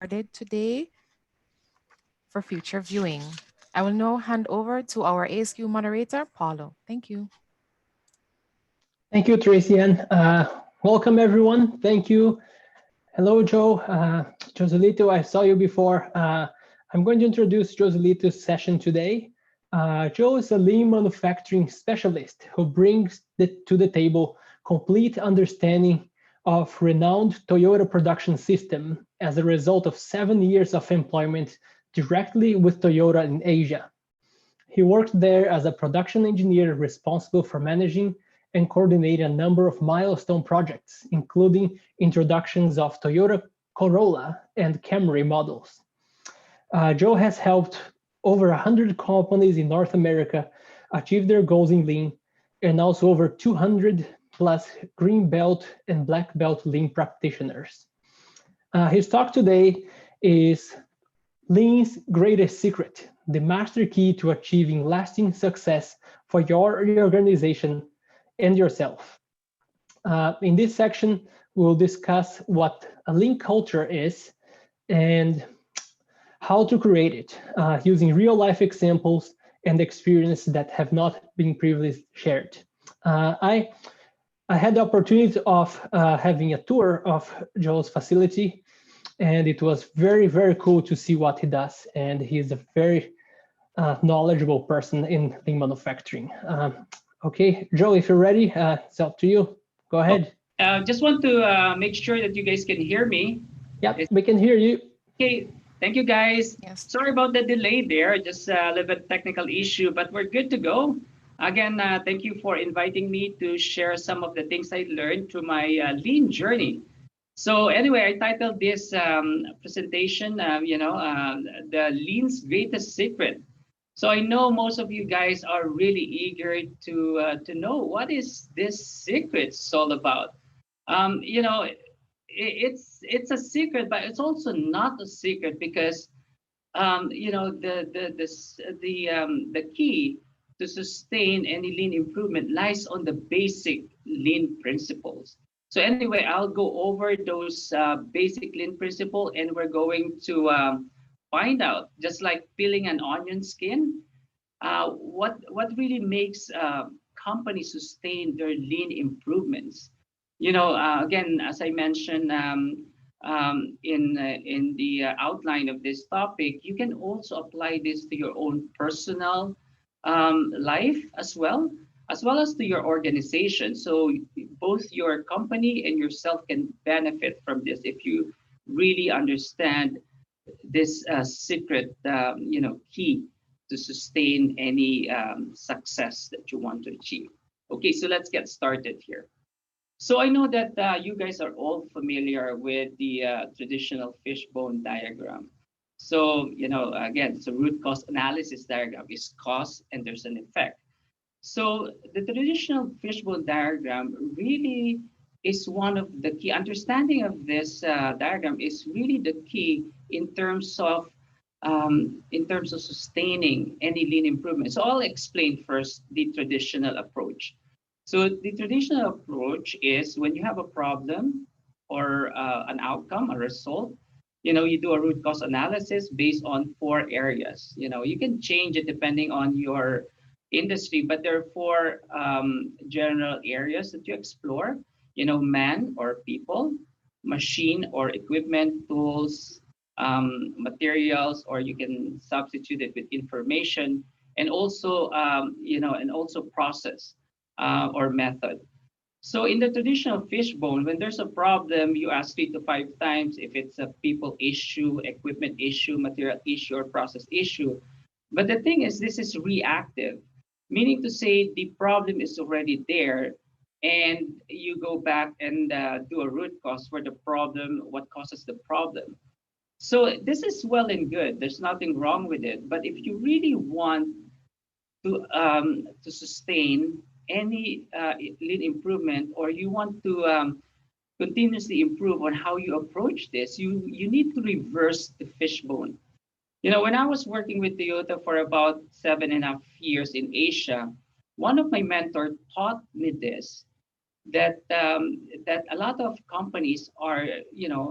recorded today for future viewing. I will now hand over to our ASQ moderator, Paulo. Thank you. Thank you, Tracy Ann. Welcome, everyone. Thank you. Hello, Joe. Joselito, I saw you before. I'm going to introduce Joselito's session today. Joe is a lean manufacturing specialist who brings to the table complete understanding of renowned Toyota production system as a result of 7 years of employment directly with Toyota in Asia. He worked there as a production engineer responsible for managing and coordinating a number of milestone projects, including introductions of Toyota Corolla and Camry models. Joe has helped over 100 companies in North America achieve their goals in lean, and also over 200 plus Greenbelt and Blackbelt Lean practitioners. His talk today is Lean's greatest secret, the master key to achieving lasting success for your organization and yourself. In this section, we'll discuss what a lean culture is and how to create it using real life examples and experiences that have not been previously shared. I had the opportunity of having a tour of Joe's facility, and it was very, very cool to see what he does. And he's a very knowledgeable person in lean manufacturing. Okay, Joe, if you're ready, it's up to you. Go ahead. Just want to make sure that you guys can hear me. Yep, we can hear you. Okay, thank you guys. Yes. Sorry about the delay there, just a little bit technical issue, but we're good to go. Again, thank you for inviting me to share some of the things I learned through my lean journey. So anyway, I titled this presentation, the lean's greatest secret. So I know most of you guys are really eager to know what is this secret all about. It's a secret, but it's also not a secret because the key to sustain any lean improvement lies on the basic lean principles. So anyway, I'll go over those basic lean principle, and we're going to find out, just like peeling an onion skin, what really makes companies sustain their lean improvements. Again, as I mentioned in the outline of this topic, you can also apply this to your own personal life as well as to your organization. So both your company and yourself can benefit from this if you really understand this secret, key to sustain any success that you want to achieve. Okay, so let's get started here. So I know that you guys are all familiar with the traditional fishbone diagram. So, again, it's a root cause analysis diagram. It's cause and there's an effect. So the traditional fishbone diagram really is one of the key. Understanding of this diagram is really the key in terms of sustaining any lean improvement. So I'll explain first the traditional approach. So the traditional approach is when you have a problem or an outcome, a result, you do a root cause analysis based on 4 areas. You can change it depending on your industry, but there are 4 general areas that you explore. Man or people, machine or equipment, tools, materials, or you can substitute it with information, and also process or method. So in the traditional fishbone, when there's a problem, you ask 3 to 5 times if it's a people issue, equipment issue, material issue, or process issue. But the thing is, this is reactive, meaning to say the problem is already there, and you go back and do a root cause for the problem, what causes the problem. So this is well and good. There's nothing wrong with it. But if you really want to sustain any lean improvement, or you want to continuously improve on how you approach this, you need to reverse the fishbone. When I was working with Toyota for about 7.5 years in Asia, one of my mentors taught me this. that a lot of companies are,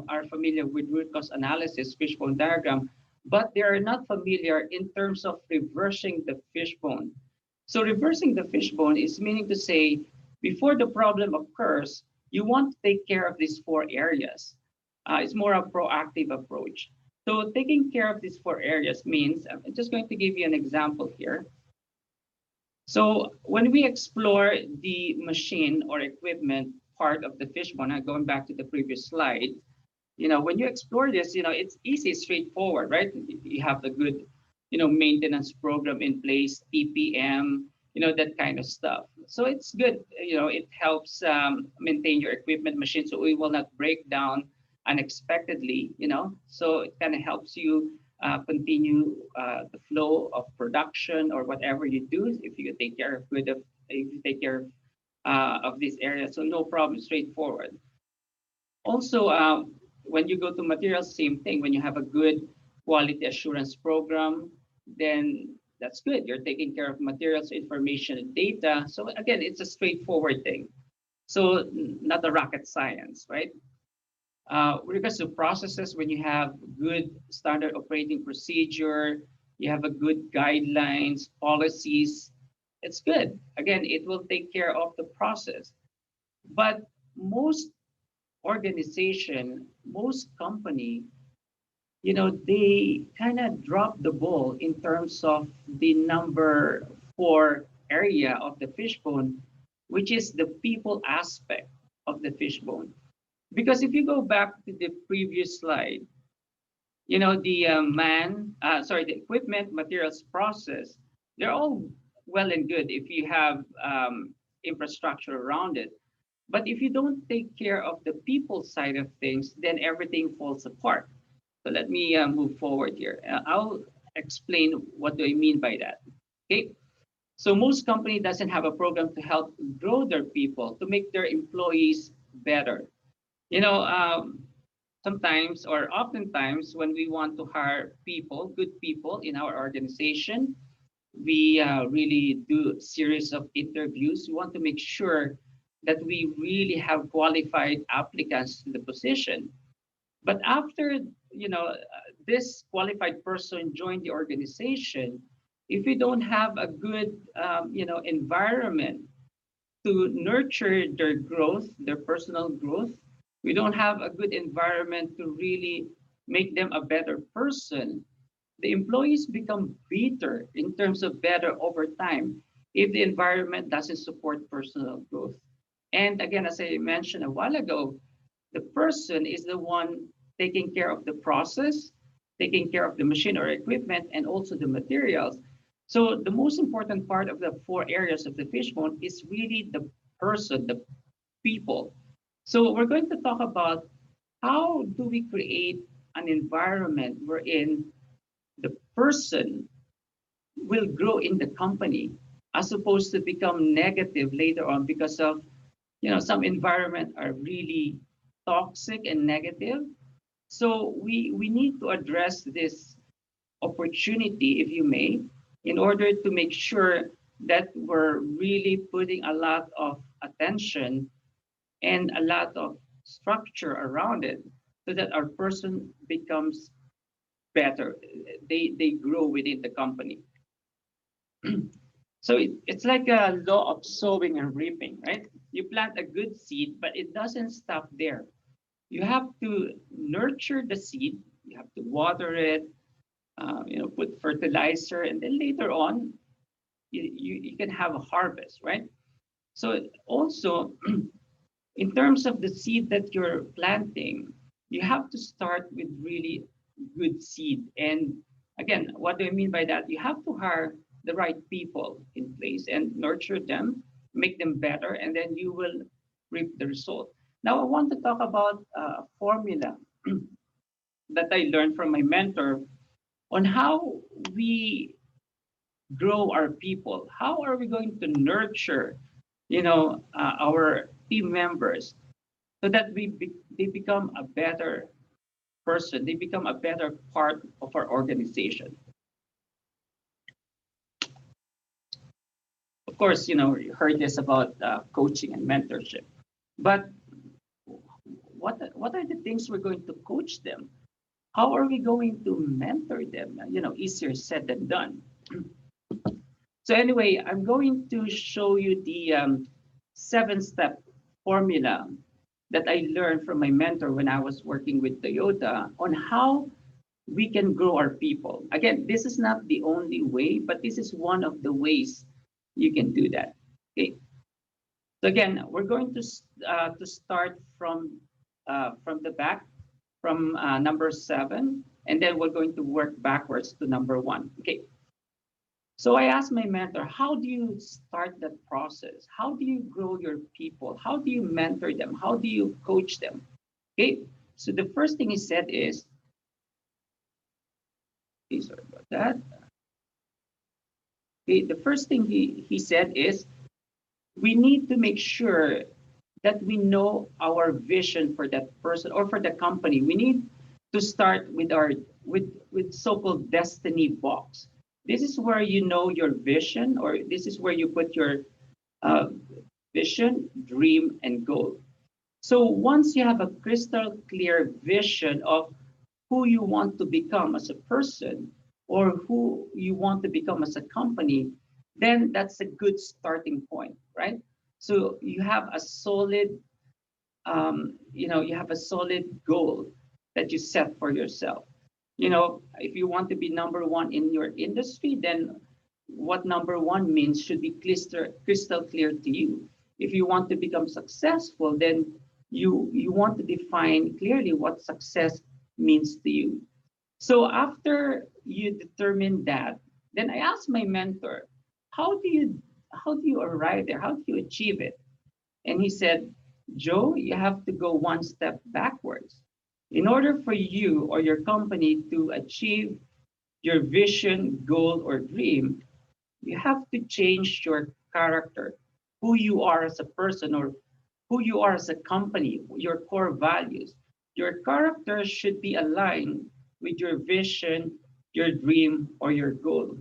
are familiar with root cause analysis, fishbone diagram, but they are not familiar in terms of reversing the fishbone. So reversing the fishbone is meaning to say, before the problem occurs, you want to take care of these four areas. It's more a proactive approach. So taking care of these four areas means, I'm just going to give you an example here. So when we explore the machine or equipment part of the fishbone, going back to the previous slide, when you explore this, it's easy, straightforward, right? You have the good, maintenance program in place, TPM, that kind of stuff. So it's good. It helps maintain your equipment machine so it will not break down unexpectedly, so it kind of helps you continue the flow of production or whatever you do if you take care of if you take care of this area. So no problem, straightforward. Also, when you go to materials, same thing. When you have a good quality assurance program, then that's good. You're taking care of materials, information, and data. So again, it's a straightforward thing. So not a rocket science, right? With regards to processes, when you have good standard operating procedure, you have a good guidelines, policies, it's good. Again, it will take care of the process. But most organization, most company, they kind of drop the ball in terms of the number four area of the fishbone, which is the people aspect of the fishbone. Because if you go back to the previous slide, the the equipment, materials, process, they're all well and good if you have infrastructure around it. But if you don't take care of the people side of things, then everything falls apart. So let me move forward here. I'll explain what do I mean by that. Okay. So most company doesn't have a program to help grow their people, to make their employees better. You know, um, Sometimes or oftentimes when we want to hire people, good people in our organization, we really do a series of interviews. We want to make sure that we really have qualified applicants to the position. But after this qualified person joined the organization, if we don't have a good environment to nurture their growth, their personal growth, we don't have a good environment to really make them a better person, the employees become bitter in terms of better over time if the environment doesn't support personal growth. And again, as I mentioned a while ago, the person is the one taking care of the process, taking care of the machine or equipment, and also the materials. So the most important part of the four areas of the fishbone is really the person, the people. So we're going to talk about how do we create an environment wherein the person will grow in the company as opposed to become negative later on because of some environment are really toxic and negative. So we need to address this opportunity, if you may, in order to make sure that we're really putting a lot of attention and a lot of structure around it so that our person becomes better. They grow within the company. So it's like a law of sowing and reaping, right? You plant a good seed, but it doesn't stop there. You have to nurture the seed. You have to water it, put fertilizer, and then later on, you can have a harvest, right? So also, in terms of the seed that you're planting, you have to start with really good seed. And again, what do I mean by that? You have to hire the right people in place and nurture them, make them better, and then you will reap the result. Now, I want to talk about a formula that I learned from my mentor on how we grow our people. How are we going to nurture, our team members so that they become a better person, they become a better part of our organization. Of course, you heard this about coaching and mentorship. But what are the things we're going to coach them? How are we going to mentor them? Easier said than done. So anyway, I'm going to show you the 7-step formula that I learned from my mentor when I was working with Toyota on how we can grow our people. Again, this is not the only way, but this is one of the ways you can do that. Okay. So again, we're going to start from the back, from number 7, and then we're going to work backwards to number 1. Okay. So I asked my mentor, how do you start that process? How do you grow your people? How do you mentor them? How do you coach them? Okay. So the first thing he said is, okay, sorry about that. Okay, the first thing he said is, we need to make sure that we know our vision for that person or for the company. We need to start with our with so-called destiny box. This is where you know your vision, or this is where you put your uh, vision, dream, and goal. So once you have a crystal clear vision of who you want to become as a person or who you want to become as a company, then that's a good starting point, right? So you have a solid, you have a solid goal that you set for yourself. If you want to be number one in your industry, then what number one means should be crystal clear to you. If you want to become successful, then you want to define clearly what success means to you. So after you determine that, then I asked my mentor, how do you how do you arrive there? How do you achieve it? And he said, Joe, you have to go one step backwards. In order for you or your company to achieve your vision, goal, or dream, you have to change your character, who you are as a person or who you are as a company, your core values. Your character should be aligned with your vision, your dream, or your goal.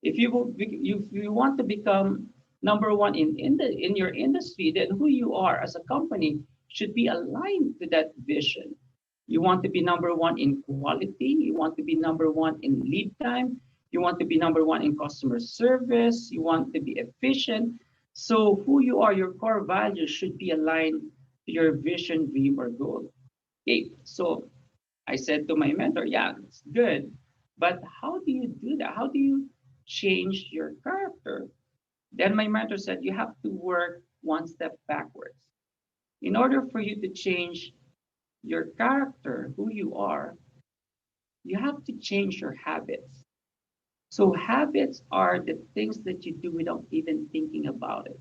If you want to become number one in your industry, then who you are as a company should be aligned to that vision. You want to be number one in quality. You want to be number one in lead time. You want to be number one in customer service. You want to be efficient. So who you are, your core values should be aligned to your vision, dream, or goal. Okay, so I said to my mentor, yeah, it's good, but how do you do that? How do you change your character? Then my mentor said, you have to work one step backwards. In order for you to change your character, who you are, you have to change your habits. So habits are the things that you do without even thinking about it.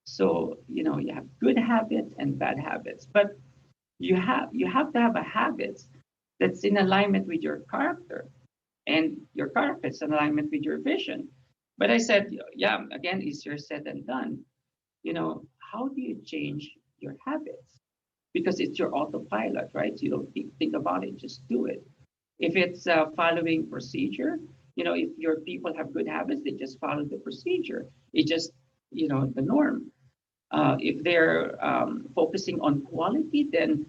So, you have good habits and bad habits, but you have to have a habit that's in alignment with your character, and your character is in alignment with your vision. But I said, yeah, again, easier said than done. How do you change your habits? Because it's your autopilot, right? You don't think about it, just do it. If it's following procedure, if your people have good habits, they just follow the procedure. It's just, the norm. If they're focusing on quality, then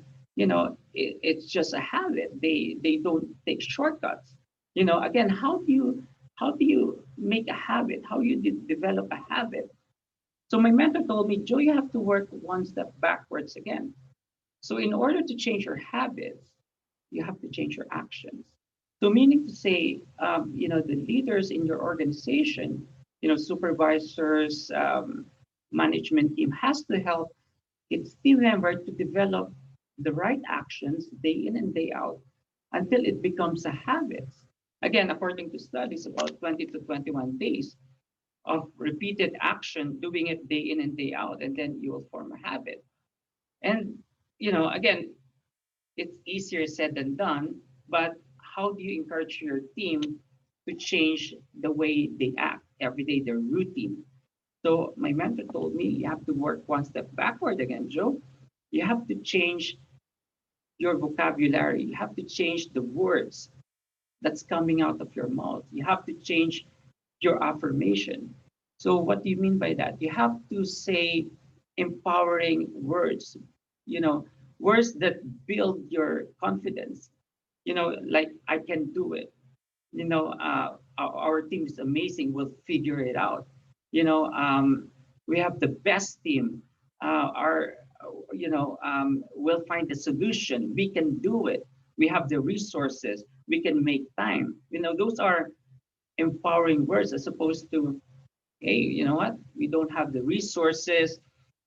it's just a habit. They don't take shortcuts. Again, how do you make a habit? How you develop a habit? So my mentor told me, Joe, you have to work one step backwards again. So in order to change your habits, you have to change your actions. So meaning to say, the leaders in your organization, supervisors, management team has to help its team member to develop the right actions day in and day out until it becomes a habit. Again, according to studies, about 20 to 21 days of repeated action, doing it day in and day out, and then you will form a habit. And, again, it's easier said than done, but how do you encourage your team to change the way they act every day, their routine? So my mentor told me you have to work one step backward again, Joe. You have to change your vocabulary. You have to change the words that's coming out of your mouth. You have to change your affirmation. So what do you mean by that? You have to say empowering words, you know, words that build your confidence, like I can do it. Our team is amazing. We'll figure it out. We have the best team. We'll find the solution. We can do it. We have the resources. We can make time. Those are empowering words as opposed to, hey, you know what? We don't have the resources.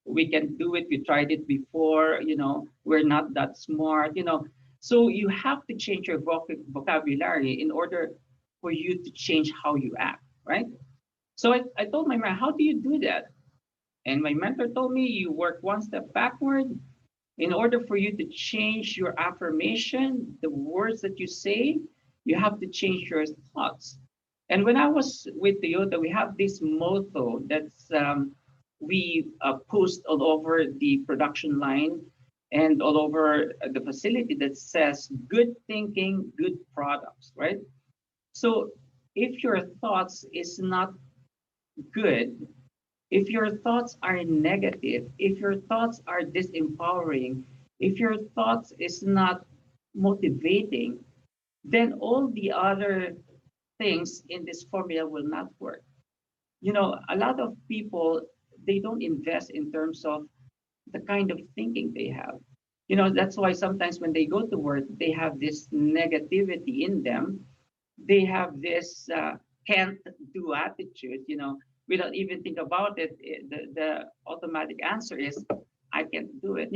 We can do it. We tried it before. We're not that smart. So you have to change your vocabulary in order for you to change how you act, right? So I told my man, how do you do that? And my mentor told me, you work one step backward. In order for you to change your affirmation, the words that you say, you have to change your thoughts. And when I was with Toyota, we have this motto that's we post all over the production line and all over the facility that says good thinking, good products, right? So if your thoughts is not good, if your thoughts are negative, if your thoughts are disempowering, if your thoughts is not motivating, then all the other things in this formula will not work. A lot of people, they don't invest in terms of the kind of thinking they have. That's why sometimes when they go to work, they have this negativity in them. They have this can't do attitude. Without even think about it, the automatic answer is, I can't do it.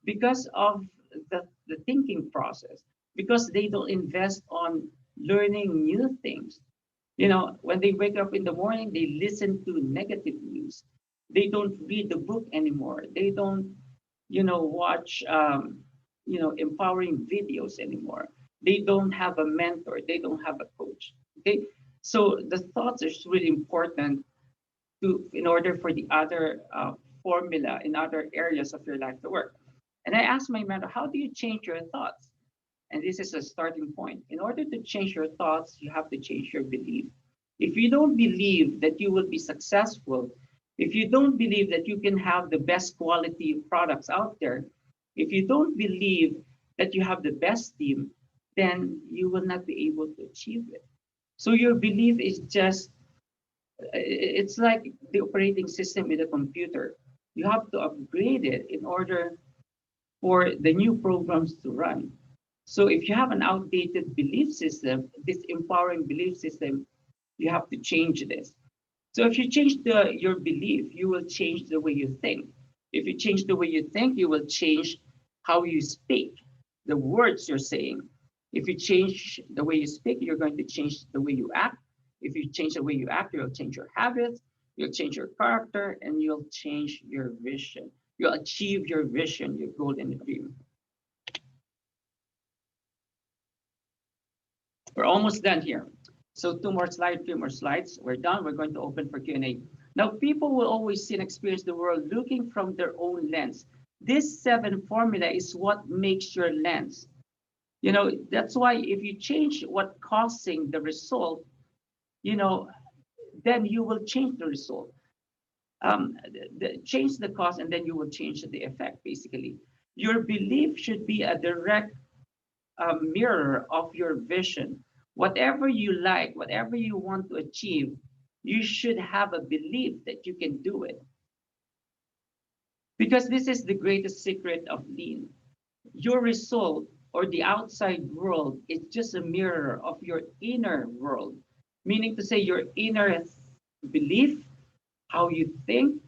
Because of the thinking process, because they don't invest on learning new things. When they wake up in the morning, they listen to negative news. They don't read the book anymore. They don't, watch, empowering videos anymore. They don't have a mentor. They don't have a coach. Okay. So the thoughts is really important in order for the other formula in other areas of your life to work. And I asked my mentor, how do you change your thoughts? And this is a starting point. In order to change your thoughts, you have to change your belief. If you don't believe that you will be successful, if you don't believe that you can have the best quality products out there, if you don't believe that you have the best team, then you will not be able to achieve it. So your belief is just, it's like the operating system in a computer. You have to upgrade it in order for the new programs to run. So if you have an outdated belief system, this empowering belief system, you have to change this. So if you change your belief, you will change the way you think. If you change the way you think, you will change how you speak, the words you're saying. If you change the way you speak, you're going to change the way you act. If you change the way you act, you'll change your habits, you'll change your character, and you'll change your vision. You'll achieve your vision, your goal, and your dream. We're almost done here. So 2 more slides, 3 more slides. We're done. We're going to open for Q&A. Now, people will always see and experience the world looking from their own lens. This 7 formula is what makes your lens. That's why if you change what causing the result, then you will change the result. Change the cause, and then you will change the effect, basically. Your belief should be a direct mirror of your vision. Whatever you like, whatever you want to achieve, you should have a belief that you can do it. Because this is the greatest secret of lean. Your result or the outside world is just a mirror of your inner world, meaning to say your inner belief, how you think,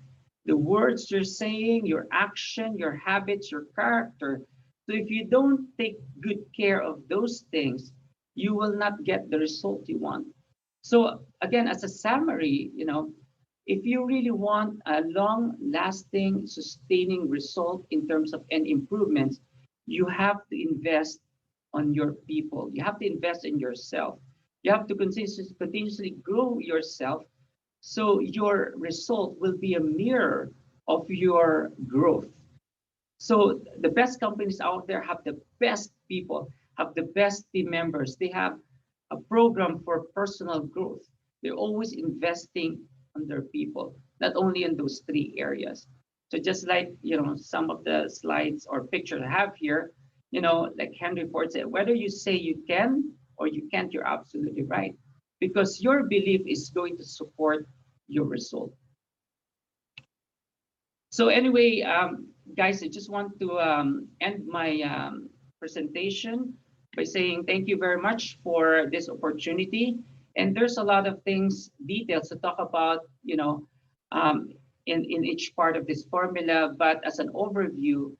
the words you're saying, your action, your habits, your character. So if you don't take good care of those things, you will not get the result you want. So again, as a summary, if you really want a long-lasting, sustaining result in terms of any improvements, you have to invest on your people. You have to invest in yourself. You have to continuously grow yourself, so your result will be a mirror of your growth. So the best companies out there have the best people, have the best team members. They have a program for personal growth. They're always investing on their people, not only in those 3 areas. So just like, some of the slides or pictures I have here, like Henry Ford said, whether you say you can or you can't, you're absolutely right. Because your belief is going to support your result. So anyway, guys, I just want to end my presentation by saying thank you very much for this opportunity. And there's a lot of things, details to talk about, um, in each part of this formula. But as an overview,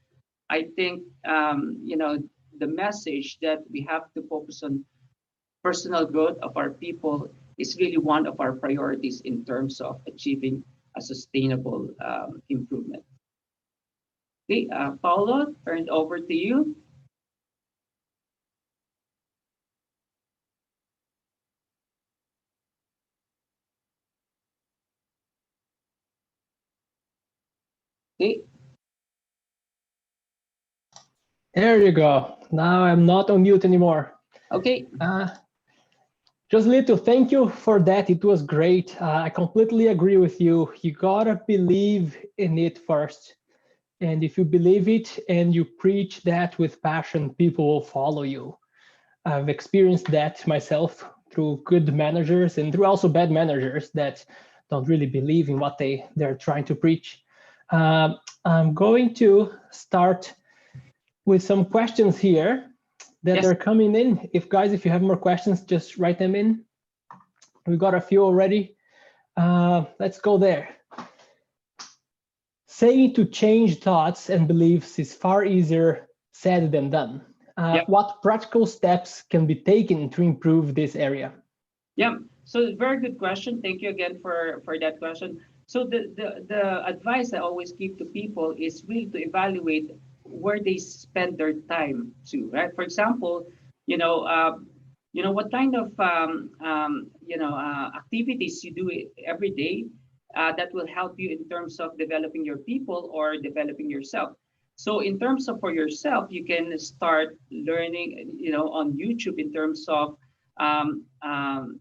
I think, the message that we have to focus on personal growth of our people is really one of our priorities in terms of achieving a sustainable improvement. Okay, Paulo, turn it over to you. Okay, There you go. Now I'm not on mute anymore. okay, Joselito, thank you for that. It was great. I completely agree with you. You gotta believe in it first. And if you believe it and you preach that with passion, people will follow you. I've experienced that myself through good managers and through also bad managers that don't really believe in what they're trying to preach. I'm going to start with some questions here that yes, are coming in. If you have more questions, just write them in. We got a few already. Let's go there. Saying to change thoughts and beliefs is far easier said than done. yeah, What practical steps can be taken to improve this area? yeah. So very good question. Thank you again for that question. So the advice I always give to people is really to evaluate where they spend their time to, right? For example, what kind of activities you do every day that will help you in terms of developing your people or developing yourself. So in terms of for yourself, you can start learning, on YouTube in terms of um, um,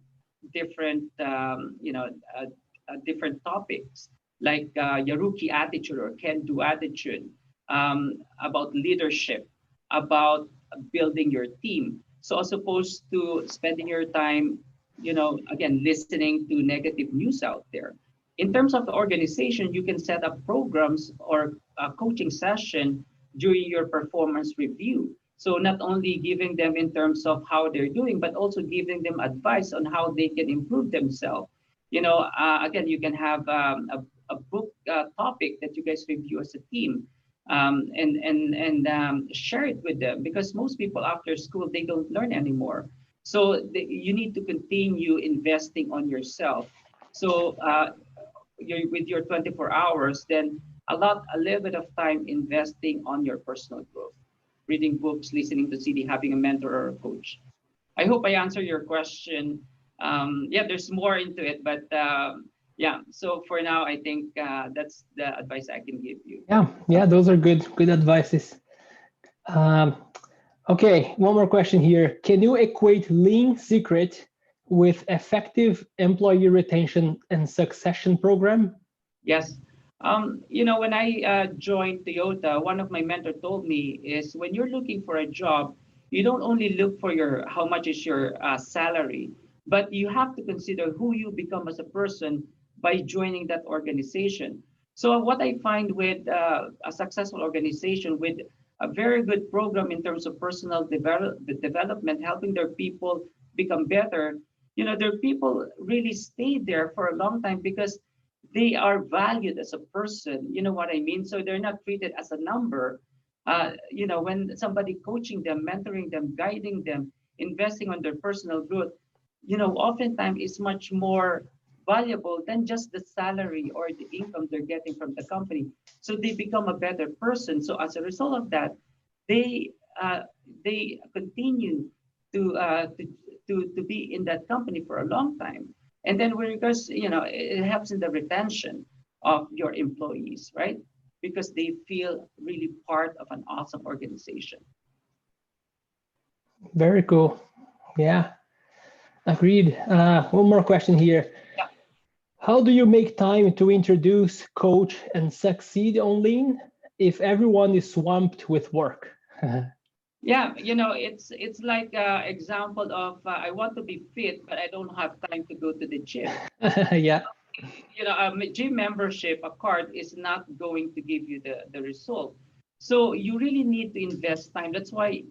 different, different topics like Yaruki attitude or can-do attitude, about leadership, about building your team. So as opposed to spending your time, again, listening to negative news out there. In terms of the organization, you can set up programs or a coaching session during your performance review. So not only giving them in terms of how they're doing, but also giving them advice on how they can improve themselves. Again, you can have a book topic that you guys review as a team, and share it with them, because most people after school they don't learn anymore. So you need to continue investing on yourself. So with your 24 hours, then a little bit of time investing on your personal growth, reading books, listening to CD, having a mentor or a coach. I hope I answered your question. Yeah, there's more into it, but yeah. So for now, I think that's the advice I can give you. Yeah, those are good advices. Um, okay, one more question here. Can you equate lean secret with effective employee retention and succession program? Yes. When I joined Toyota, one of my mentor told me is when you're looking for a job, you don't only look for your how much is your salary, but you have to consider who you become as a person by joining that organization. So what I find with a successful organization with a very good program in terms of personal development, helping their people become better, their people really stay there for a long time because they are valued as a person. You know what I mean? So they're not treated as a number. When somebody coaching them, mentoring them, guiding them, investing on their personal growth, oftentimes it's much more valuable than just the salary or the income they're getting from the company. So they become a better person. So as a result of that, they they continue to, uh, to to be in that company for a long time. And then because it helps in the retention of your employees, right? Because they feel really part of an awesome organization. Very cool. Yeah, agreed. One more question here. Yeah. How do you make time to introduce, coach, and succeed on Lean if everyone is swamped with work? Yeah, it's like an example of I want to be fit, but I don't have time to go to the gym. Yeah. A gym membership, a card is not going to give you the result. So you really need to invest time. That's why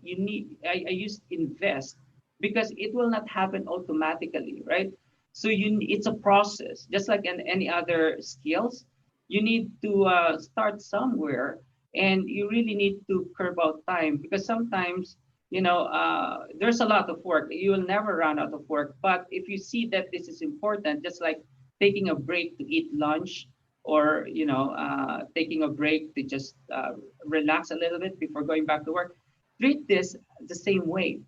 I use invest because it will not happen automatically, right? So it's a process, just like any other skills. You need to start somewhere, and you really need to curve out time because sometimes there's a lot of work. You will never run out of work. But if you see that this is important, just like taking a break to eat lunch or taking a break to just relax a little bit before going back to work, treat this the same way.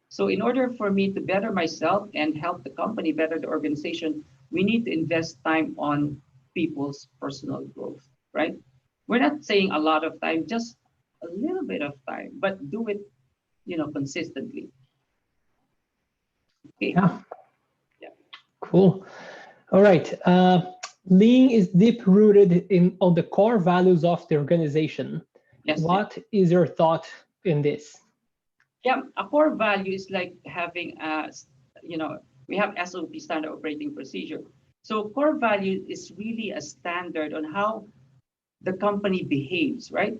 So in order for me to better myself and help the company better the organization, we need to invest time on people's personal growth, right? We're not saying a lot of time, just a little bit of time, but do it consistently. Okay. Yeah. Yeah. Cool. All right. Lean is deep rooted in on the core values of the organization. Yes. What is your thought in this? Yeah, a core value is like having you know, we have SOP, standard operating procedure. So core value is really a standard on how the company behaves, right?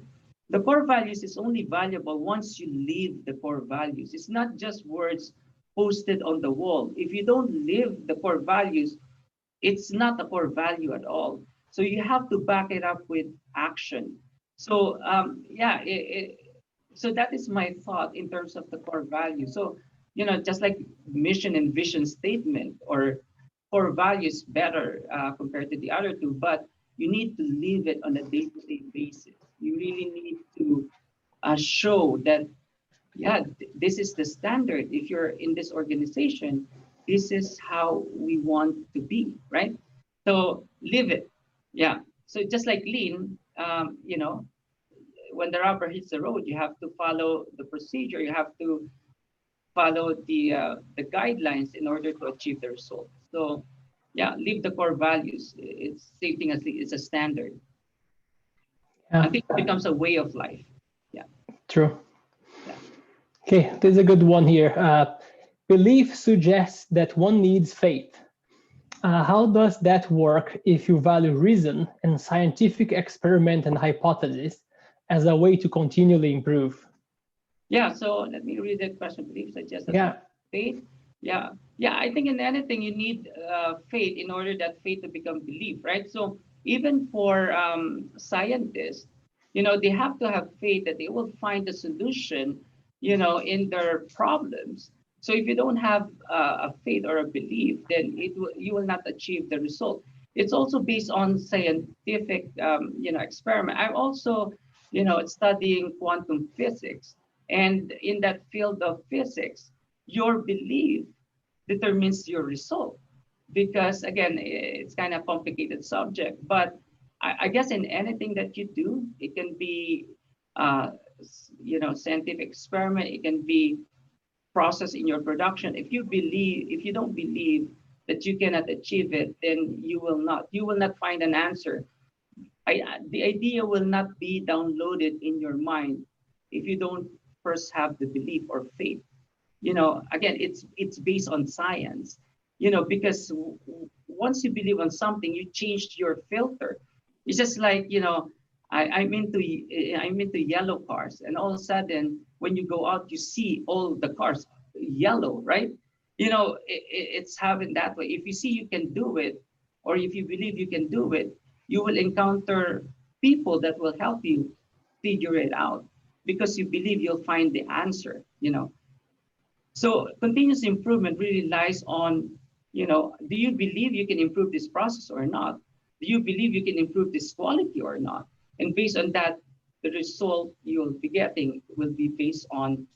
The core values is only valuable once you live the core values. It's not just words posted on the wall. If you don't live the core values, it's not a core value at all. So you have to back it up with action. So yeah, so that is my thought in terms of the core value. So just like mission and vision statement or core values better compared to the other two, but you need to live it on a day-to-day basis. You really need to show that yeah, this is the standard. If you're in this organization, this is how we want to be, right? So live it. Yeah. So just like lean, when the rubber hits the road, you have to follow the procedure. You have to follow the guidelines in order to achieve the result. So yeah, live the core values. It's same thing as it's a standard. I Yeah, think it becomes a way of life. Yeah. true. Yeah. Okay, there's a good one here. Belief suggests that one needs faith. How does that work if you value reason and scientific experiment and hypothesis as a way to continually improve? Yeah, so let me read that question. Belief suggests that one Yeah, faith. Yeah, yeah. I think in anything you need faith in order that faith to become belief, right? So even for scientists, they have to have faith that they will find a solution, in their problems. So if you don't have a faith or a belief, then you will not achieve the result. It's also based on scientific, experiment. I'm also, studying quantum physics, and in that field of physics, your belief determines your result. Because again, it's kind of complicated subject, but I guess in anything that you do, it can be, scientific experiment. It can be process in your production. If you don't believe that you cannot achieve it, then you will not find an answer. The idea will not be downloaded in your mind if you don't first have the belief or faith. Again, it's based on science. Because once you believe on something, you changed your filter. It's just like I'm into yellow cars, and all of a sudden, when you go out, you see all the cars yellow, right? It's having that way. If you see you can do it, or if you believe you can do it, you will encounter people that will help you figure it out because you believe you'll find the answer. So continuous improvement really lies on, do you believe you can improve this process or not? Do you believe you can improve this quality or not? And based on that, the result you'll be getting will be based on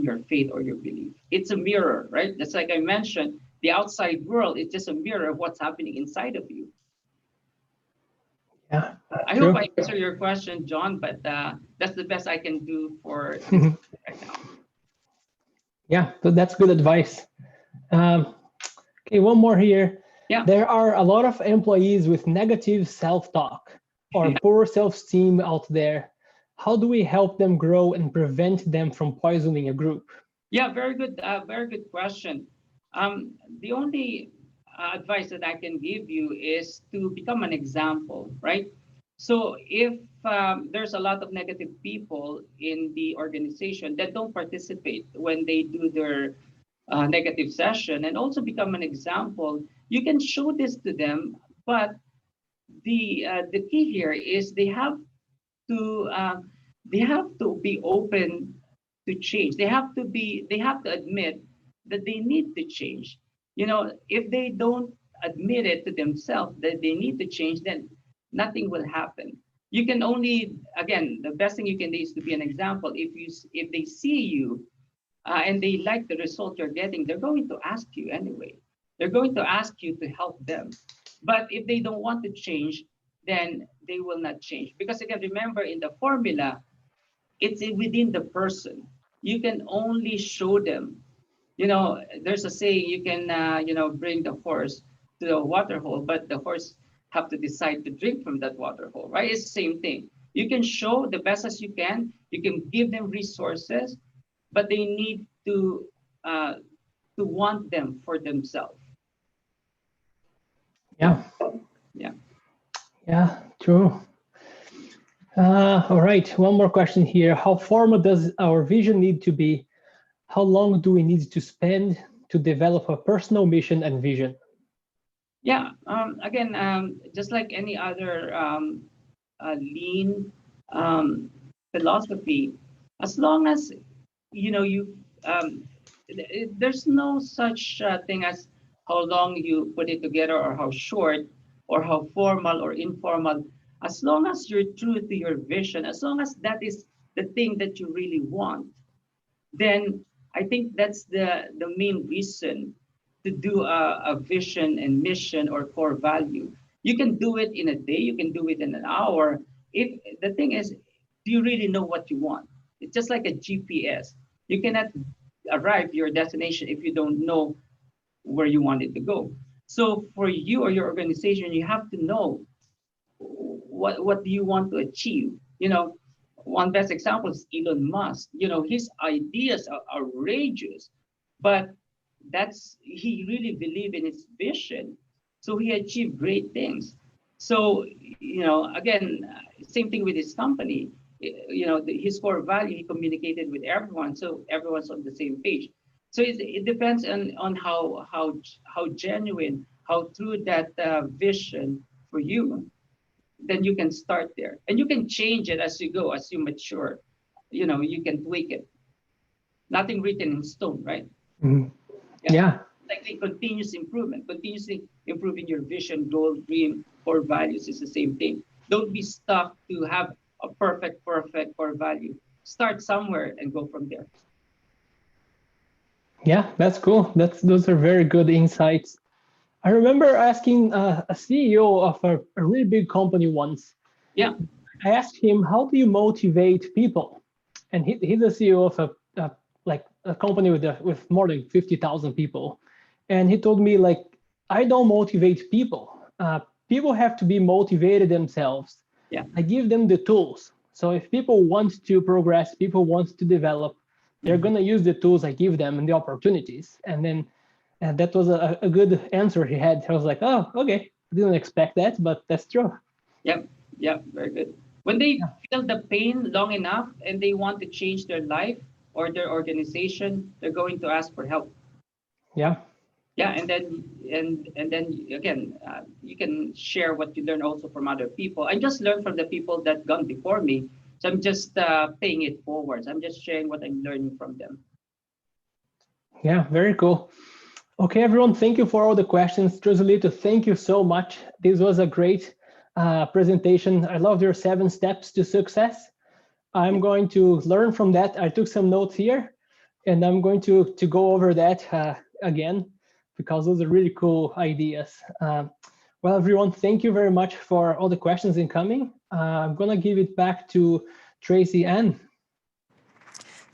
your faith or your belief. It's a mirror, right? Just like I mentioned, the outside world is just a mirror of what's happening inside of you. yeah, I hope true. I answer your question, John, but that's the best I can do for this right now. Yeah, so that's good advice. Okay, one more here. Yeah. There are a lot of employees with negative self-talk or poor self-esteem out there. How do we help them grow and prevent them from poisoning a group? Yeah, very good question. The only advice that I can give you is to become an example, right? So if there's a lot of negative people in the organization that don't participate when they do their negative session, and also become an example, you can show this to them. But the key here is to uh, they have to be open to change. They have to admit that they need to change. You know, if they don't admit it to themselves that they need to change, then nothing will happen. You can only, again, the best thing you can do is to be an example. If they see you and they like the result you're getting, they're going to ask you anyway. They're going to ask you to help them. But if they don't want to change, then they will not change. Because again, remember in the formula, it's within the person. You can only show them. You know, there's a saying, you can, bring the horse to the water hole, but the horse have to decide to drink from that water hole, right? It's the same thing. You can show the best as you can. You can give them resources, but they need uh, to want them for themselves. Yeah, Yeah. yeah, true. All right, one more question here. How formal does our vision need to be? How long do we need to spend to develop a personal mission and vision? Yeah. Again, just like any other lean um, philosophy, as long as you there's no such thing as how long you put it together, or how short, or how formal or informal. As long as you're true to your vision, as long as that is the thing that you really want, then I think that's the main reason to do a vision and mission or core value. You can do it in a day, you can do it in an hour. If the thing is, do you really know what you want? It's just like a GPS. You cannot arrive your destination if you don't know where you want it to go. So for you or your organization, you have to know what do you want to achieve. One best example is Elon Musk. His ideas are outrageous, but he really believed in his vision, so he achieved great things. So again, same thing with his company. His core value, he communicated with everyone, so everyone's on the same page. So it depends on how genuine, how true that vision for you. Then you can start there, and you can change it as you go, as you mature. You can tweak it. Nothing written in stone, right? Mhm. Yeah. Yeah, Like the continuous improvement, continuously improving your vision, goal, dream, core values is the same thing. Don't be stuck to have a perfect core value. Start somewhere and go from there. yeah, that's cool. Those are very good insights. I remember asking a CEO of a really big company once. Yeah. I asked him, "How do you motivate people?" And he's the CEO of a company with more than 50,000 people, and he told me like, "I don't motivate people. People have to be motivated themselves. Yeah. I give them the tools. So if people want to progress, people want to develop, they're Mhm. gonna use the tools I give them and the opportunities." And then that was a good answer he had. I was like, "Oh, okay. I didn't expect that, but that's true." Yep. Yep. Very good. When they feel the pain long enough and they want to change their life or their organization, they're going to ask for help. Yeah. Yeah, and then again, you can share what you learn also from other people. I just learned from the people that gone before me, so I'm just paying it forwards. I'm just sharing what I'm learning from them. Yeah, very cool. Okay, everyone, thank you for all the questions. Joselito, thank you so much. This was a great presentation. I love your 7 steps to success. I'm going to learn from that. I took some notes here, and I'm going to go over that again, because those are really cool ideas. Well, everyone, thank you very much for all the questions incoming. I'm going to give it back to Tracy Ann.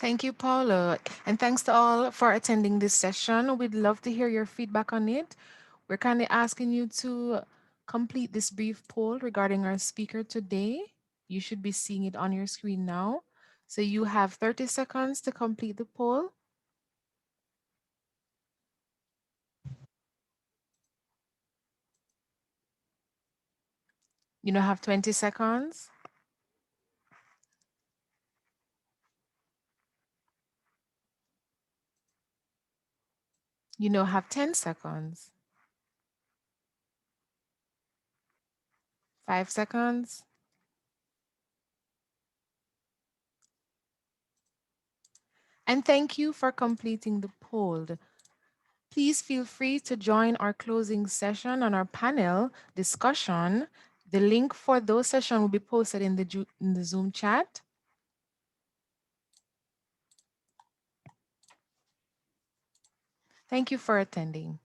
Thank you, Paulo. And thanks to all for attending this session. We'd love to hear your feedback on it. We're kindly asking you to complete this brief poll regarding our speaker today. You should be seeing it on your screen now. So you have 30 seconds to complete the poll. You now have 20 seconds. You now have 10 seconds. 5 seconds. And thank you for completing the poll. Please feel free to join our closing session on our panel discussion. The link for those sessions will be posted in the Zoom chat. Thank you for attending.